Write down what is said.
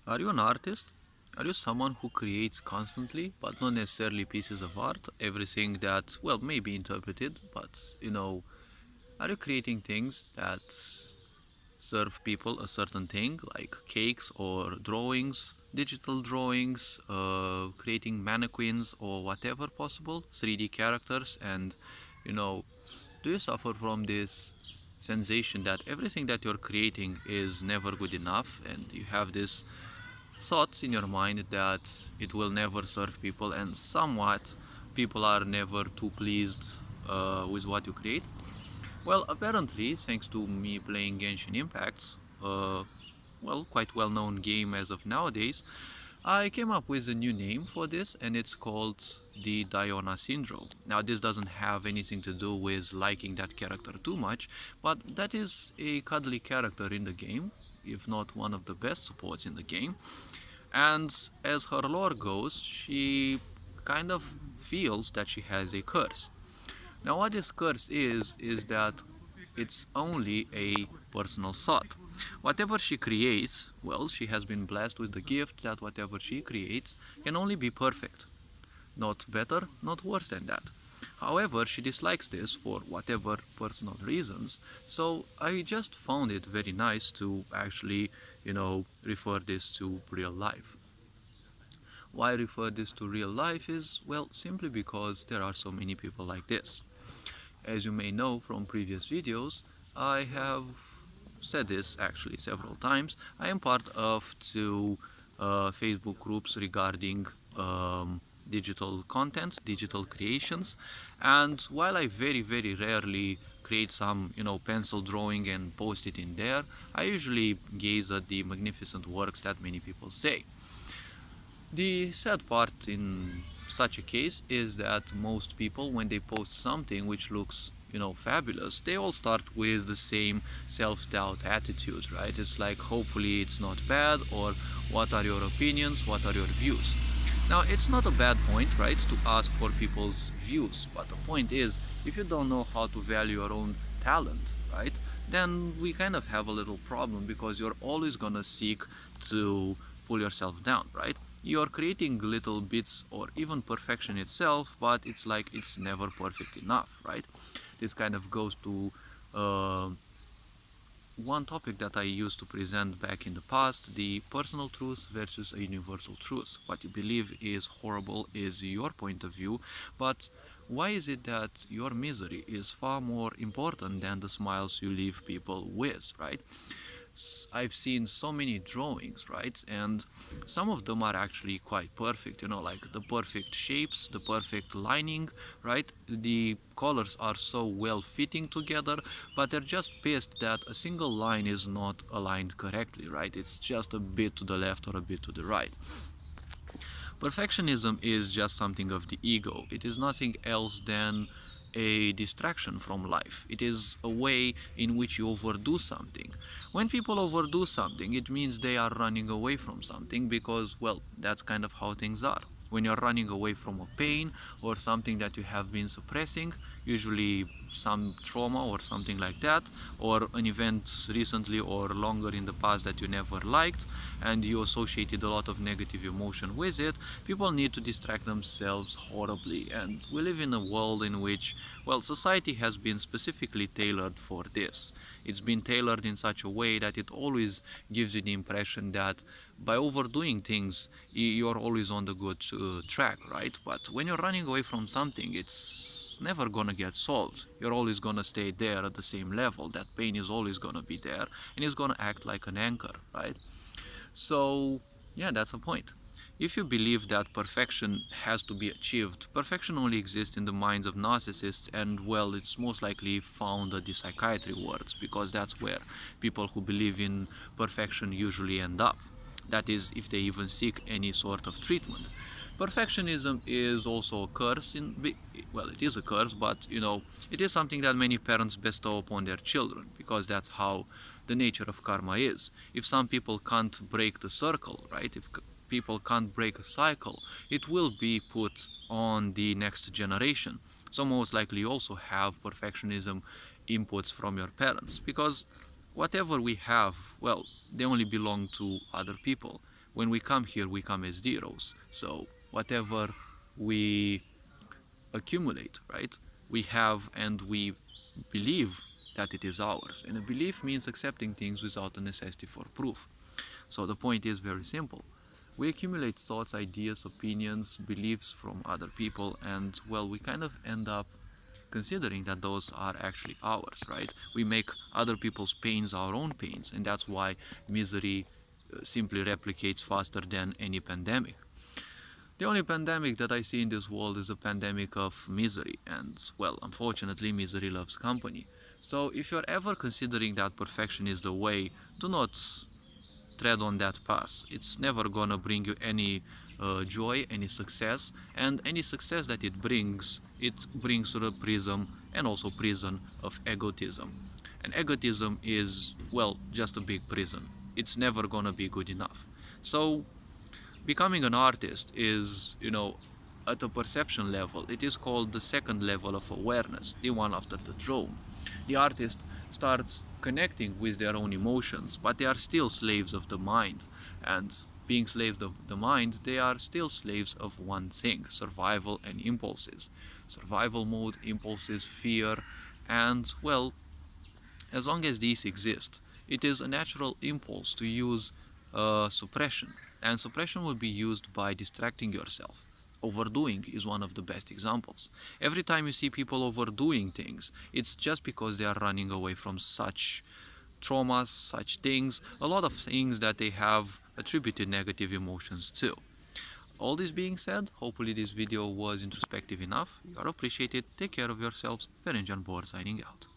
Are you an artist? Are you someone who creates constantly, but not necessarily pieces of art? Everything that, well, may be interpreted, but are you creating things that serve people a certain thing, like cakes or drawings, digital drawings, creating mannequins or whatever possible, 3D characters, and you know, do you suffer from this sensation that everything that you're creating is never good enough, and you have this thoughts in your mind that it will never serve people, and somewhat people are never too pleased with what you create? Well, apparently, thanks to me playing Genshin Impacts, quite well-known game as of nowadays, I came up with a new name for this, and it's called the Diona Syndrome. Now, this doesn't have anything to do with liking that character too much, but that is a cuddly character in the game, if not one of the best supports in the game. And as her lore goes, she kind of feels that she has a curse. Now, what this curse is that it's only a personal thought. Whatever she creates, well, she has been blessed with the gift that whatever she creates can only be perfect. Not better, not worse than that. However, she dislikes this for whatever personal reasons, so I just found it very nice to actually, refer this to real life. Why I refer this to real life is, well, simply because there are so many people like this. As you may know from previous videos, I have said this actually several times. I am part of two Facebook groups regarding digital content, digital creations, and while I very, very rarely create some, pencil drawing and post it in there, I usually gaze at the magnificent works that many people say. The sad part in such a case is that most people, when they post something which looks, fabulous, they all start with the same self-doubt attitude, right? It's like, hopefully it's not bad, or what are your opinions, what are your views? Now, it's not a bad point, right, to ask for people's views, but the point is, if you don't know how to value your own talent, right, then we kind of have a little problem, because you're always gonna seek to pull yourself down, right? You're creating little bits or even perfection itself, but it's like it's never perfect enough, right? This kind of goes to one topic that I used to present back in the past: the personal truth versus a universal truth. What you believe is horrible is your point of view, but why is it that your misery is far more important than the smiles you leave people with, right? I've seen so many drawings, right? And some of them are actually quite perfect, like the perfect shapes, the perfect lining, right? The colors are so well fitting together, but they're just pissed that a single line is not aligned correctly, right? It's just a bit to the left or a bit to the right. Perfectionism is just something of the ego. It is nothing else than a distraction from life. It is a way in which you overdo something. When people overdo something, it means they are running away from something, because, well, that's kind of how things are. When you're running away from a pain or something that you have been suppressing, usually some trauma or something like that, or an event recently or longer in the past that you never liked, and you associated a lot of negative emotion with it, people need to distract themselves horribly. And we live in a world in which, well, society has been specifically tailored for this. It's been tailored in such a way that it always gives you the impression that by overdoing things, you're always on the good track, right? But when you're running away from something, it's never gonna get solved. You're always gonna stay there at the same level. That pain is always gonna be there, and it's gonna act like an anchor, right? So, yeah, that's a point. If you believe that perfection has to be achieved, perfection only exists in the minds of narcissists, and, well, it's most likely found at the psychiatry wards, because that's where people who believe in perfection usually end up. That is, if they even seek any sort of treatment. Perfectionism is also a curse. Well, it is a curse, but it is something that many parents bestow upon their children, because that's how the nature of karma is. If some people can't break the circle, right? If people can't break a cycle, it will be put on the next generation. So most likely you also have perfectionism inputs from your parents, because whatever we have, well, they only belong to other people. when we come here, we come as zeros. So whatever we accumulate, right, we have and we believe that it is ours. And a belief means accepting things without a necessity for proof. So the point is very simple. We accumulate thoughts, ideas, opinions, beliefs from other people, and well, we kind of end up considering that those are actually ours, right? We make other people's pains our own pains, and that's why misery simply replicates faster than any pandemic. The only pandemic that I see in this world is a pandemic of misery, and well, unfortunately, misery loves company. So if you're ever considering that perfection is the way, do not tread on that path. It's never gonna bring you any joy, any success, and any success that it brings to the prism and also prison of egotism. And egotism is, well, just a big prison. It's never gonna be good enough. So becoming an artist is, at a perception level, it is called the second level of awareness, the one after the drone. The artist starts connecting with their own emotions, but they are still slaves of the mind. And being slaves of the mind, they are still slaves of one thing: survival and impulses. Survival mode, impulses, fear, and well, as long as these exist, it is a natural impulse to use suppression. And suppression will be used by distracting yourself. Overdoing is one of the best examples. Every time you see people overdoing things, it's just because they are running away from such traumas, such things, a lot of things that they have attributed negative emotions to. All this being said, hopefully this video was introspective enough. You are appreciated. Take care of yourselves. Ferencan Bor signing out.